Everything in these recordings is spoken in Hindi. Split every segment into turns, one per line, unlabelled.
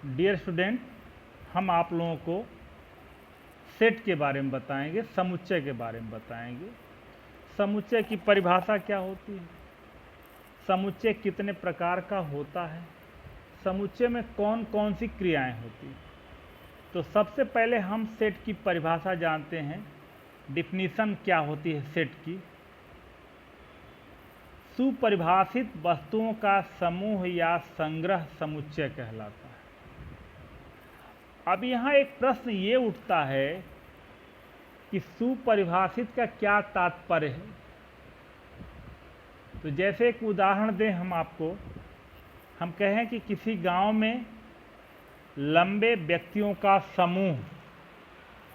डियर स्टूडेंट, हम आप लोगों को सेट के बारे में बताएंगे, समुच्चय के बारे में बताएंगे। समुच्चय की परिभाषा क्या होती है, समुच्चय कितने प्रकार का होता है, समुच्चय में कौन कौन सी क्रियाएं होती हैं। तो सबसे पहले हम सेट की परिभाषा जानते हैं। डिफिनीशन क्या होती है सेट की? सुपरिभाषित वस्तुओं का समूह या संग्रह समुच्चय कहलाता है। अब यहाँ एक प्रश्न ये उठता है कि सुपरिभाषित का क्या तात्पर्य है। तो जैसे एक उदाहरण दें हम आपको, हम कहें कि किसी गांव में लंबे व्यक्तियों का समूह,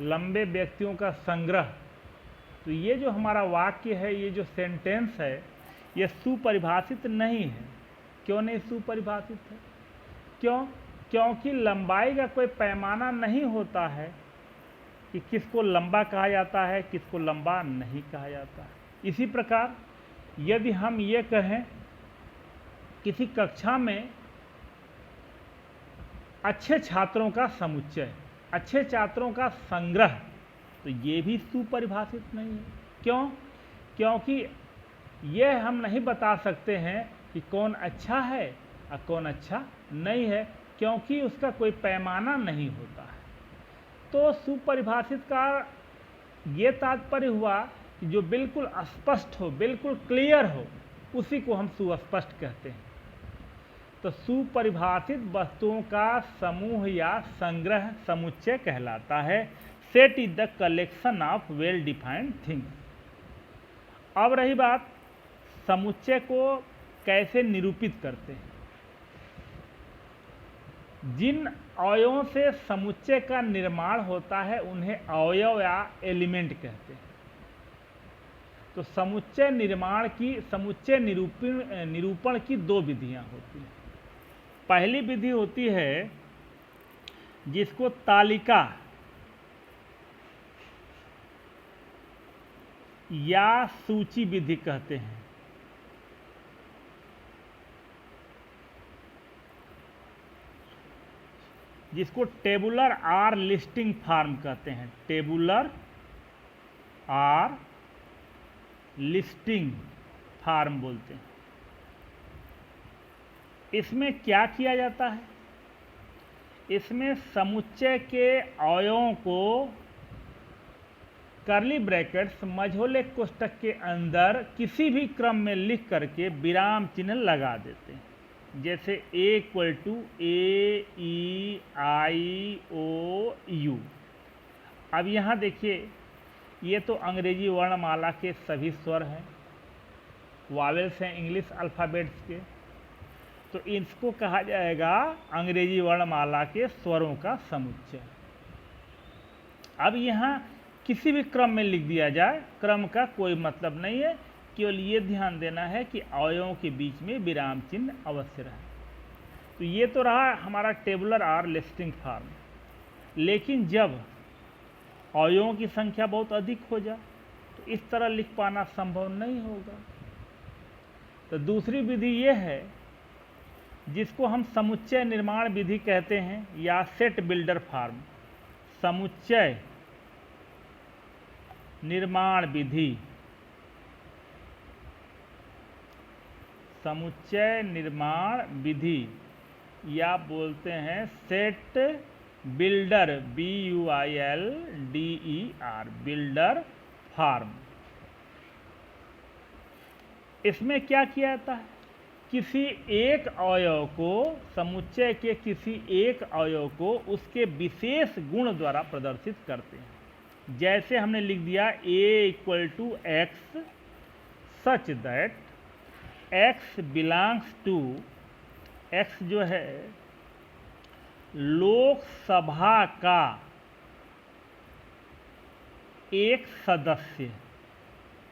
लंबे व्यक्तियों का संग्रह, तो ये जो हमारा वाक्य है, ये जो सेंटेंस है, ये सुपरिभाषित नहीं है। क्यों नहीं सुपरिभाषित है? क्योंकि लंबाई का कोई पैमाना नहीं होता है कि किसको लंबा कहा जाता है, किसको लंबा नहीं कहा जाता है। इसी प्रकार यदि हम ये कहें किसी कक्षा में अच्छे छात्रों का समुच्चय, अच्छे छात्रों का संग्रह, तो ये भी सुपरिभाषित नहीं है। क्योंकि ये हम नहीं बता सकते हैं कि कौन अच्छा है और कौन अच्छा नहीं है, क्योंकि उसका कोई पैमाना नहीं होता है। तो सुपरिभाषित का ये तात्पर्य हुआ कि जो बिल्कुल स्पष्ट हो, बिल्कुल क्लियर हो, उसी को हम सुस्पष्ट कहते हैं। तो सुपरिभाषित वस्तुओं का समूह या संग्रह समुच्चय कहलाता है। Set is the collection of well defined things. अब रही बात समुच्चय को कैसे निरूपित करते हैं। जिन अवयवों से समुच्चय का निर्माण होता है उन्हें अवयव या एलिमेंट कहते हैं। तो समुच्चय निर्माण की, समुच्चय निरूपण की दो विधियां होती हैं। पहली विधि होती है जिसको तालिका या सूची विधि कहते हैं। जिसको टेबुलर आर लिस्टिंग फॉर्म कहते हैं। टेबुलर आर लिस्टिंग फॉर्म बोलते हैं। इसमें क्या किया जाता है? इसमें समुच्चय के अवयवों को कर्ली ब्रैकेट्स, मझोले कोष्ठक के अंदर किसी भी क्रम में लिख करके विराम चिन्ह लगा देते हैं। जैसे A = A E I O U। अब यहाँ देखिए, ये तो अंग्रेजी वर्णमाला के सभी स्वर हैं, वावेल्स हैं इंग्लिश अल्फ़ाबेट्स के। तो इसको कहा जाएगा अंग्रेजी वर्णमाला के स्वरों का समुच्चय। अब यहाँ किसी भी क्रम में लिख दिया जाए, क्रम का कोई मतलब नहीं है, केवल ये ध्यान देना है कि अवयवों के बीच में विराम चिन्ह अवश्य रहे। तो ये तो रहा हमारा टेबुलर आर लिस्टिंग फॉर्म। लेकिन जब अवयवों की संख्या बहुत अधिक हो जाए तो इस तरह लिख पाना संभव नहीं होगा। तो दूसरी विधि ये है जिसको हम समुच्चय निर्माण विधि कहते हैं या सेट बिल्डर फॉर्म। समुच्चय निर्माण विधि, समुच्चय निर्माण विधि या बोलते हैं set builder, BUILDER, builder form. इसमें क्या किया जाता है? किसी एक अवयव को, समुच्चय के किसी एक अवयव को उसके विशेष गुण द्वारा प्रदर्शित करते हैं। जैसे हमने लिख दिया A = X such that X belongs to, X जो है लोकसभा का एक सदस्य,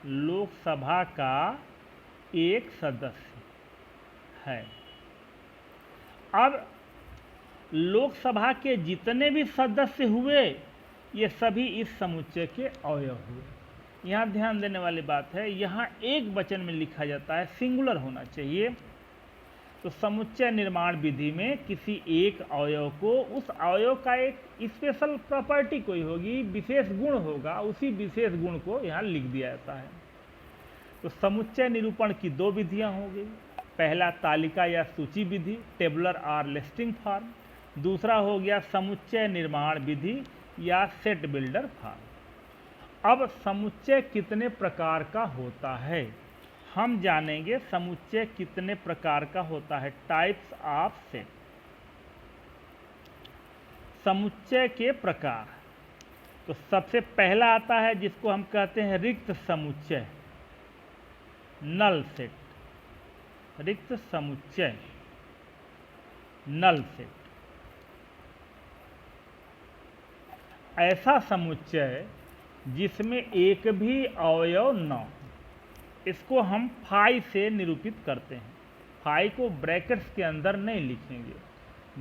लोकसभा का एक सदस्य है। अब लोकसभा के जितने भी सदस्य हुए ये सभी इस समुच्चय के अवयव हुए। यहाँ ध्यान देने वाली बात है, यहाँ एक वचन में लिखा जाता है, सिंगुलर होना चाहिए। तो समुच्चय निर्माण विधि में किसी एक अवयव को, उस अवयव का एक स्पेशल प्रॉपर्टी कोई होगी, विशेष गुण होगा, उसी विशेष गुण को यहाँ लिख दिया जाता है। तो समुच्चय निरूपण की दो विधियाँ हो गई। पहला तालिका या सूची विधि, टेबुलर और लिस्टिंग फॉर्म। दूसरा हो गया समुच्चय निर्माण विधि या सेट बिल्डर फॉर्म। अब समुच्चय कितने प्रकार का होता है हम जानेंगे। समुच्चय कितने प्रकार का होता है, टाइप्स ऑफ सेट। समुच्चय के प्रकार, तो सबसे पहला आता है जिसको हम कहते हैं रिक्त समुच्चय, नल सेट। रिक्त समुच्चय, नल सेट। ऐसा समुच्चय जिसमें एक भी अवयव न हो, इसको हम फाई से निरूपित करते हैं। फाई को ब्रैकेट्स के अंदर नहीं लिखेंगे,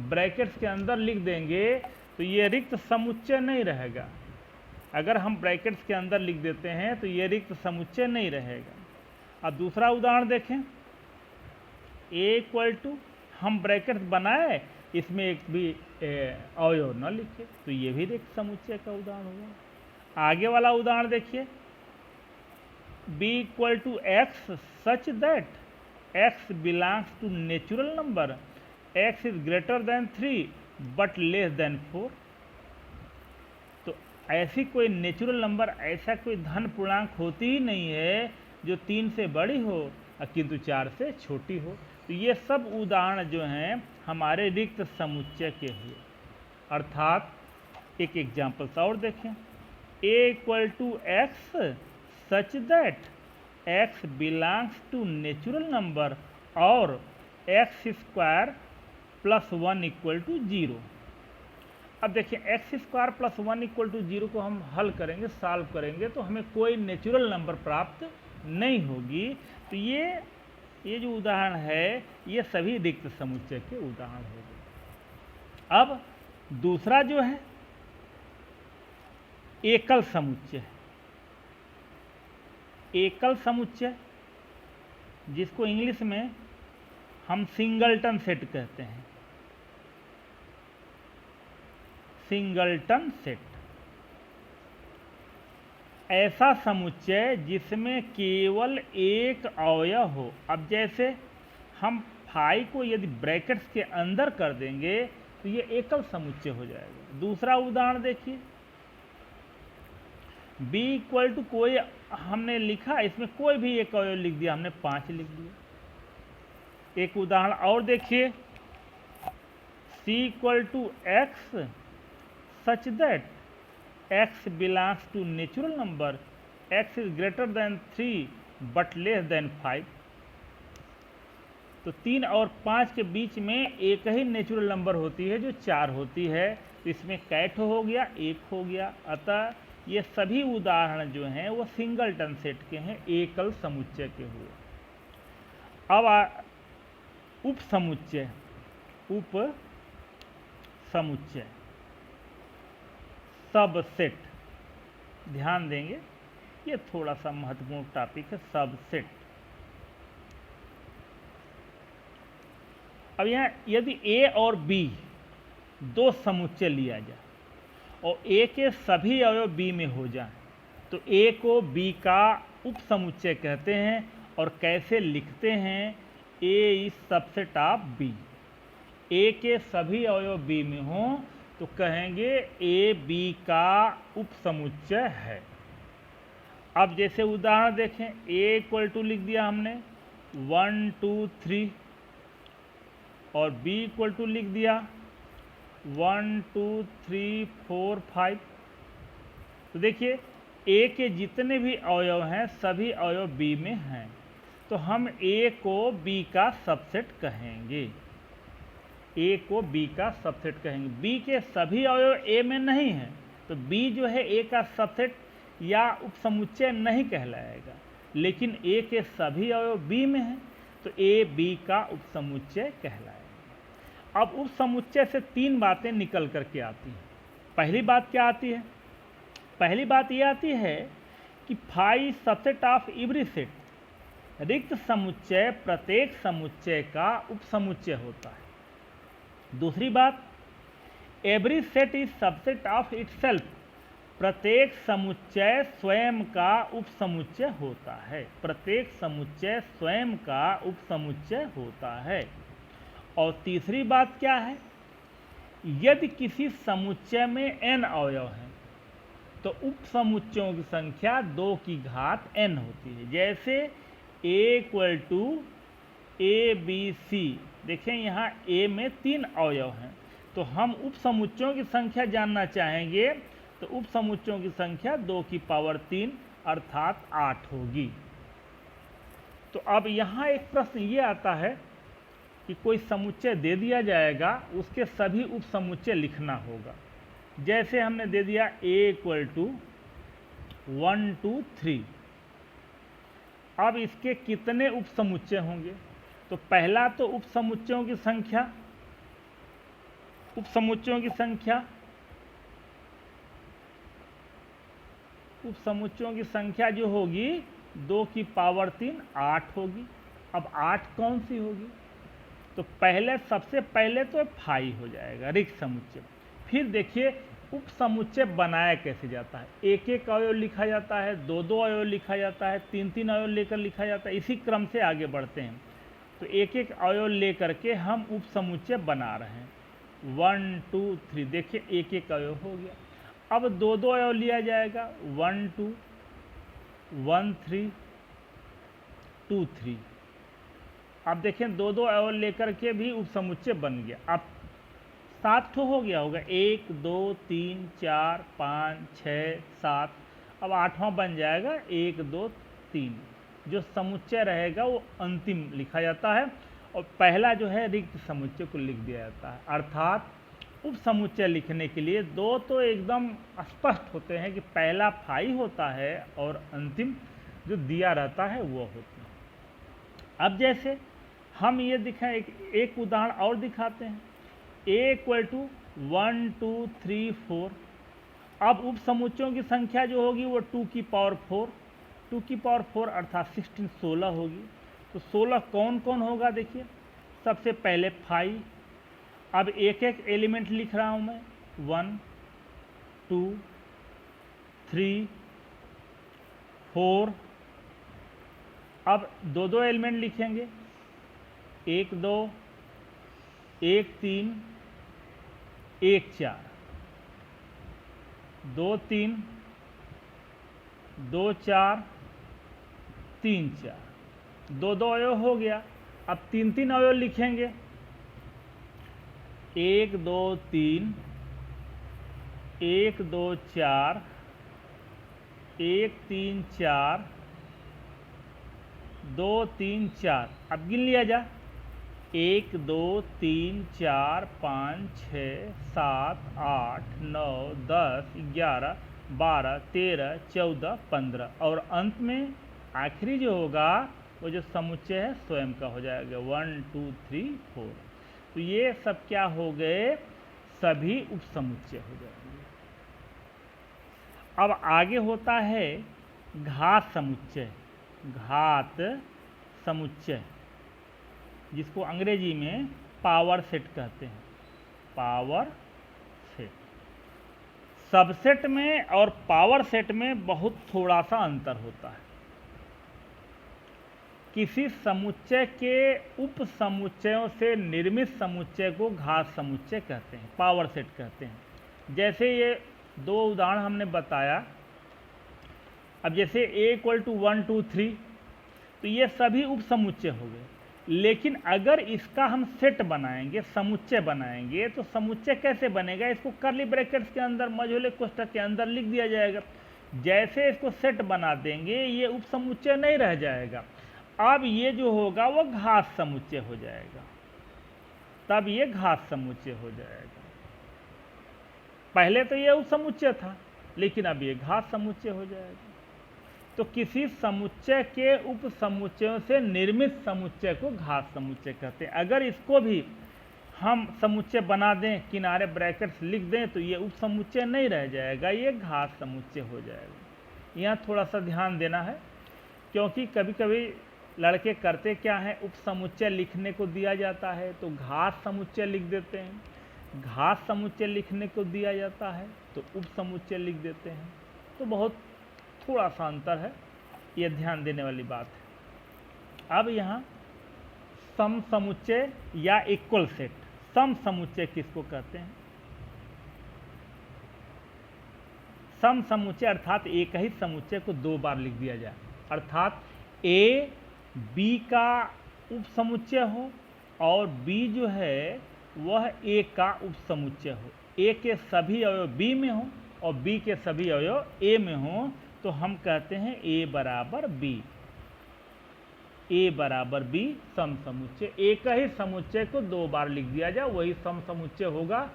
ब्रैकेट्स के अंदर लिख देंगे तो ये रिक्त समुच्चय नहीं रहेगा। अगर हम ब्रैकेट्स के अंदर लिख देते हैं तो ये रिक्त समुच्चय नहीं रहेगा। अब दूसरा उदाहरण देखें, A = हम ब्रैकेट्स बनाए, इसमें एक भी अवयव न लिखे, तो ये भी रिक्त समुच्चय का उदाहरण होगा। आगे वाला उदाहरण देखिए, B = x such that x belongs to natural number, x is greater than 3 but less than 4। तो ऐसी कोई नेचुरल नंबर, ऐसा कोई धन पूर्णांक होती ही नहीं है जो 3 से बड़ी हो किंतु 4 से छोटी हो। तो ये सब उदाहरण जो हैं हमारे रिक्त समुच्चय के हुए। अर्थात एक एग्जाम्पल और देखें, A = x such that x belongs to natural number और x² + 1 = 0। अब देखिए x² + 1 = 0 को हम हल करेंगे, सॉल्व करेंगे तो हमें कोई नेचुरल नंबर प्राप्त नहीं होगी। तो ये जो उदाहरण है ये सभी रिक्त समुच्चय के उदाहरण हो गए। अब दूसरा जो है एकल समुच्चय। एकल समुच्चय जिसको इंग्लिश में हम सिंगलटन सेट कहते हैं। सिंगलटन सेट ऐसा समुच्चय जिसमें केवल एक अवयव हो। अब जैसे हम फाई को यदि ब्रैकेट्स के अंदर कर देंगे तो ये एकल समुच्चय हो जाएगा। दूसरा उदाहरण देखिए, B = कोई हमने लिखा, इसमें कोई भी एक अवयव लिख दिया, हमने 5 लिख दिया। एक उदाहरण और देखिए, C = x such that x belongs to natural number, x is greater than 3 but less than 5। तो 3 और 5 के बीच में एक ही नेचुरल नंबर होती है जो 4 होती है। तो इसमें कैट हो गया, 1 हो गया। अतः ये सभी उदाहरण जो हैं वो सिंगलटन सेट के हैं, एकल समुच्चय के हुए। अब उप समुच्चय, उप समुच्चय, सबसेट। ध्यान देंगे, ये थोड़ा सा महत्वपूर्ण टॉपिक है, सबसेट। अब यहाँ यदि A और B दो समुच्चय लिया जाए और A के सभी अवयव B में हो जाए तो A को B का उप समुच्चय कहते हैं। और कैसे लिखते हैं, A is subset of B। A के सभी अवयव B में हों तो कहेंगे A B का उप समुच्चय है। अब जैसे उदाहरण देखें, A = लिख दिया हमने 1 2 3 और B = लिख दिया 1 2 3 4 5। तो देखिए A के जितने भी अवयव हैं सभी अवयव B में हैं, तो हम A को B का सबसेट कहेंगे। A को B का सबसेट कहेंगे। B के सभी अवयव A में नहीं हैं तो B जो है A का सबसेट या उपसमुच्चय नहीं कहलाएगा, लेकिन A के सभी अवयव B में हैं तो A B का उपसमुच्चय कहलाएगा। अब उपसमुच्चय से 3 बातें निकल करके आती हैं। पहली बात क्या आती है? पहली बात ये आती है कि phi subset of every set. रिक्त समुच्चय प्रत्येक समुच्चय का उपसमुच्चय होता है। दूसरी बात, every set is subset of itself, प्रत्येक समुच्चय स्वयं का उपसमुच्चय होता है। प्रत्येक समुच्चय स्वयं का उपसमुच्चय होता है। और तीसरी बात क्या है, यदि किसी समुच्चय में n अवयव हैं तो उपसमुच्चयों की संख्या 2 की घात n होती है। जैसे a = ABC, देखें यहाँ a में 3 अवयव हैं, तो हम उपसमुच्चयों की संख्या जानना चाहेंगे तो उपसमुच्चयों की संख्या 2 की पावर 3 अर्थात 8 होगी। तो अब यहाँ एक प्रश्न ये आता है कि कोई समुच्चय दे दिया जाएगा, उसके सभी उपसमुच्चय लिखना होगा। जैसे हमने दे दिया a = 1 2 3, अब इसके कितने उपसमुच्चय होंगे? तो पहला तो उपसमुच्चयों की संख्या जो होगी 2 की पावर 3 8 होगी। अब 8 कौन सी होगी? तो सबसे पहले तो फाई हो जाएगा रिक्त समुच्चय। फिर देखिए उपसमुच्चय बनाया कैसे जाता है, एक एक अवयव लिखा जाता है, दो दो अवयव लिखा जाता है, तीन तीन अवयव लेकर लिखा जाता है। इसी क्रम से आगे बढ़ते हैं। तो एक एक अवयव लेकर के हम उपसमुच्चय बना रहे हैं। 1 2 3, देखिए एक एक अवयव हो गया। अब दो दो अवयव लिया जाएगा, 1 2 1 3 2 3। अब देखें दो दो अवयव लेकर के भी उपसमुच्चय बन गया। अब 7 ठो हो गया होगा, 1 2 3 4 5 6 7। अब 8वां बन जाएगा 1 2 3। जो समुच्चय रहेगा वो अंतिम लिखा जाता है और पहला जो है रिक्त समुच्चय को लिख दिया जाता है। अर्थात उपसमुच्चय लिखने के लिए दो तो एकदम स्पष्ट होते हैं कि पहला फाई होता है और अंतिम जो दिया रहता है वो होता है। अब जैसे हम ये एक उदाहरण और दिखाते हैं। a = 1 2 3 4। अब उपसमुच्चयों की संख्या जो होगी वो 2 की पावर 4, 2 की पावर 4 अर्थात 16 16 होगी। तो 16 कौन कौन होगा? देखिए सबसे पहले फाई। अब एक एक एलिमेंट लिख रहा हूँ मैं, 1 2 3 4। अब दो दो एलिमेंट लिखेंगे, 1 2 1 3 1 4, 2 3 2 4 3 4। दो दो अवयव हो गया। अब तीन तीन अवयव लिखेंगे, 1 2 3 1 2 4 1 3 4 2 3 4। अब गिन लिया जा, 1 2 3 4 5 6 7 8 9 10 11 12 13 14 15 और अंत में आखिरी जो होगा वो जो समुच्चय है स्वयं का हो जाएगा, 1 2 3 4। तो ये सब क्या हो गए? सभी उपसमुच्चय हो जाएंगे। अब आगे होता है घात समुच्चय। घात समुच्चय जिसको अंग्रेजी में पावर सेट कहते हैं। पावर सेट, सबसेट में और पावर सेट में बहुत थोड़ा सा अंतर होता है। किसी समुच्चय के उपसमुच्चयों से निर्मित समुच्चय को घात समुच्चय कहते हैं, पावर सेट कहते हैं। जैसे ये दो उदाहरण हमने बताया। अब जैसे a = 1 2 3, तो ये सभी उपसमुच्चय हो गए। लेकिन अगर इसका हम सेट बनाएंगे, समुच्चय बनाएंगे, तो समुच्चय कैसे बनेगा? इसको कर्ली ब्रैकेट्स के अंदर, मझोले कोष्ठक के अंदर लिख दिया जाएगा। जैसे इसको सेट बना देंगे ये उपसमुच्चय नहीं रह जाएगा। अब ये जो होगा वो घात समुच्चय हो जाएगा, तब ये घात समुच्चय हो जाएगा। पहले तो ये उपसमुच्चय था लेकिन अब ये घात समुच्चय हो जाएगा। तो किसी समुच्चय के उपसमुच्चयों से निर्मित समुच्चय को घात समुच्चय कहते हैं। अगर इसको भी हम समुच्चय बना दें, किनारे ब्रैकेट्स लिख दें, तो ये उपसमुच्चय नहीं रह जाएगा, ये घात समुच्चय हो जाएगा। यहाँ थोड़ा सा ध्यान देना है क्योंकि कभी कभी लड़के करते क्या हैं, उपसमुच्चय लिखने को दिया जाता है तो घात समुच्चय लिख देते हैं, घात समुच्चय लिखने को दिया जाता है तो उपसमुच्चय लिख देते हैं। तो बहुत थोड़ा सा अंतर है, यह ध्यान देने वाली बात है। अब यहाँ सम समुच्चय या इक्वल सेट, सम समुच्चय किसको कहते हैं? सम समुच्चय अर्थात एक ही समुच्चय को दो बार लिख दिया जाए, अर्थात ए बी का उपसमुच्चय हो और बी जो है वह ए का उपसमुच्चय हो, ए के सभी अवयव बी में हो और बी के सभी अवयव ए में हो, तो हम कहते हैं ए बराबर बी, ए बराबर बी सम समुच्चय। एक ही समुच्चय को दो बार लिख दिया जाए वही सम समुच्चय होगा,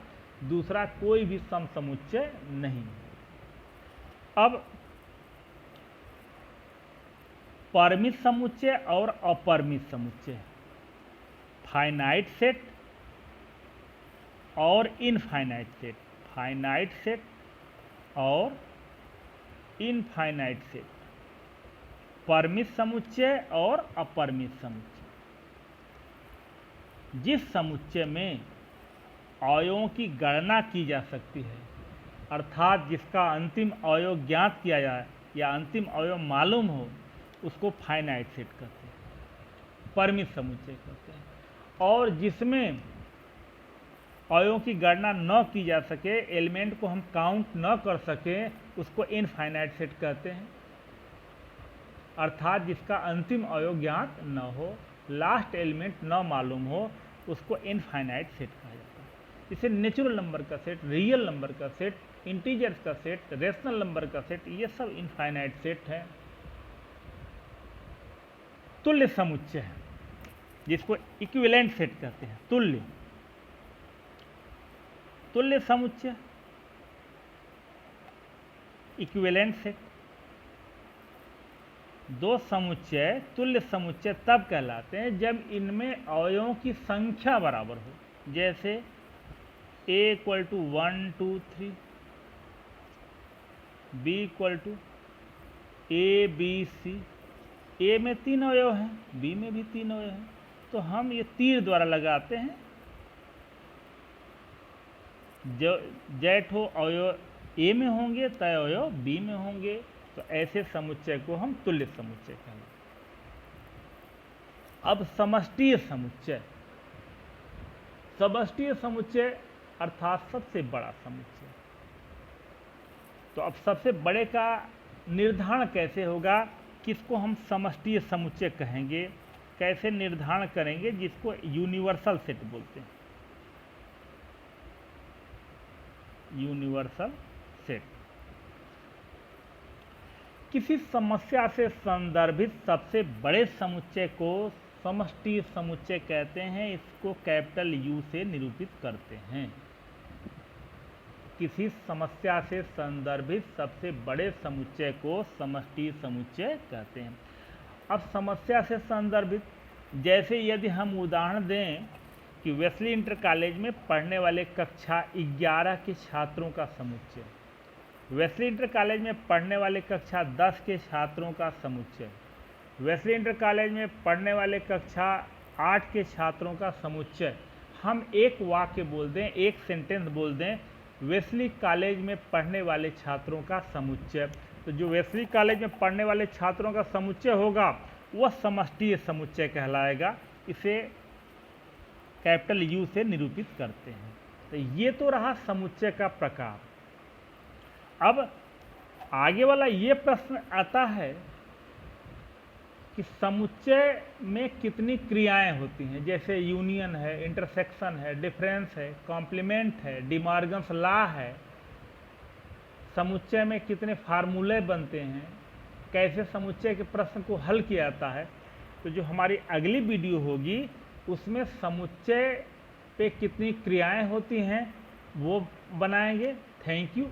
दूसरा कोई भी सम समुच्चय नहीं। अब परिमित समुच्चय और अपरिमित समुच्चय, फाइनाइट सेट और इनफाइनाइट सेट, फाइनाइट सेट और इनफाइनाइट सेट, परिमित समुच्चय और अपरिमित समुच्चय। जिस समुच्चय में अवयवों की गणना की जा सकती है, अर्थात जिसका अंतिम अवयव ज्ञात किया जाए या अंतिम अवयव मालूम हो, उसको फाइनाइट सेट कहते हैं, परिमित समुच्चय कहते हैं। और जिसमें अवयवों की गणना न की जा सके, एलिमेंट को हम काउंट न कर सके, उसको इनफाइनाइट सेट कहते हैं, अर्थात जिसका अंतिम अवयव ज्ञात न हो, लास्ट एलिमेंट न मालूम हो, उसको इनफाइनाइट सेट कहा जाता है। इसे नेचुरल नंबर का सेट, रियल नंबर का सेट, इंटीजर्स का सेट, रेशनल नंबर का सेट, ये सब इनफाइनाइट सेट है। तुल्य समुच्चय है जिसको इक्विवेलेंट सेट कहते हैं, तुल्य, तुल्य समुच्चय, इक्विवेलेंट सेट। दो समुच्चय तुल्य समुच्चय तब कहलाते हैं जब इनमें अवयवों की संख्या बराबर हो, जैसे a equal to 1 2 3, b equal to A B C, A में 3 अवयव हैं, बी में भी 3 अवयव हैं, तो हम ये तीर द्वारा लगाते हैं, जो जैठो अवयव ए में होंगे तय अवयव बी में होंगे, तो ऐसे समुच्चय को हम तुल्य समुच्चय कहेंगे। अब समष्टीय समुच्चय, समष्टीय समुच्चय अर्थात सबसे बड़ा समुच्चय। तो अब सबसे बड़े का निर्धारण कैसे होगा, किसको हम समष्टीय समुच्चय कहेंगे, कैसे निर्धारण करेंगे, जिसको यूनिवर्सल सेट बोलते हैं, यूनिवर्सल सेट। किसी समस्या से संदर्भित सबसे बड़े समुच्चय को समष्टीय समुच्चय कहते हैं, इसको कैपिटल यू से निरूपित करते हैं। किसी समस्या से संदर्भित सबसे बड़े समुच्चय को समष्टीय समुच्चय कहते हैं। अब समस्या से संदर्भित, जैसे यदि हम उदाहरण दें कि वेस्ली इंटर कॉलेज में पढ़ने वाले कक्षा 11 के छात्रों का समुच्चय, वेस्ली इंटर कॉलेज में पढ़ने वाले कक्षा 10 के छात्रों का समुच्चय, वेस्ली इंटर कॉलेज में पढ़ने वाले कक्षा 8 के छात्रों का समुच्चय। हम एक वाक्य बोल दें, एक सेंटेंस बोल दें, वेस्ली कॉलेज में पढ़ने वाले छात्रों का समुच्चय, तो जो वेस्ली कॉलेज में पढ़ने वाले छात्रों का समुच्चय होगा वह समष्टीय समुच्चय कहलाएगा। इसे कैपिटल यू से निरूपित करते हैं। तो ये तो रहा समुच्चय का प्रकार। अब आगे वाला ये प्रश्न आता है कि समुच्चय में कितनी क्रियाएं होती हैं, जैसे यूनियन है, इंटरसेक्शन है, डिफरेंस है, कॉम्प्लीमेंट है, डिमार्गन्स लॉ है, समुच्चय में कितने फार्मूले बनते हैं, कैसे समुच्चय के प्रश्न को हल किया जाता है। तो जो हमारी अगली वीडियो होगी उसमें समुच्चय पे कितनी क्रियाएं होती हैं वो बनाएंगे। Thank you.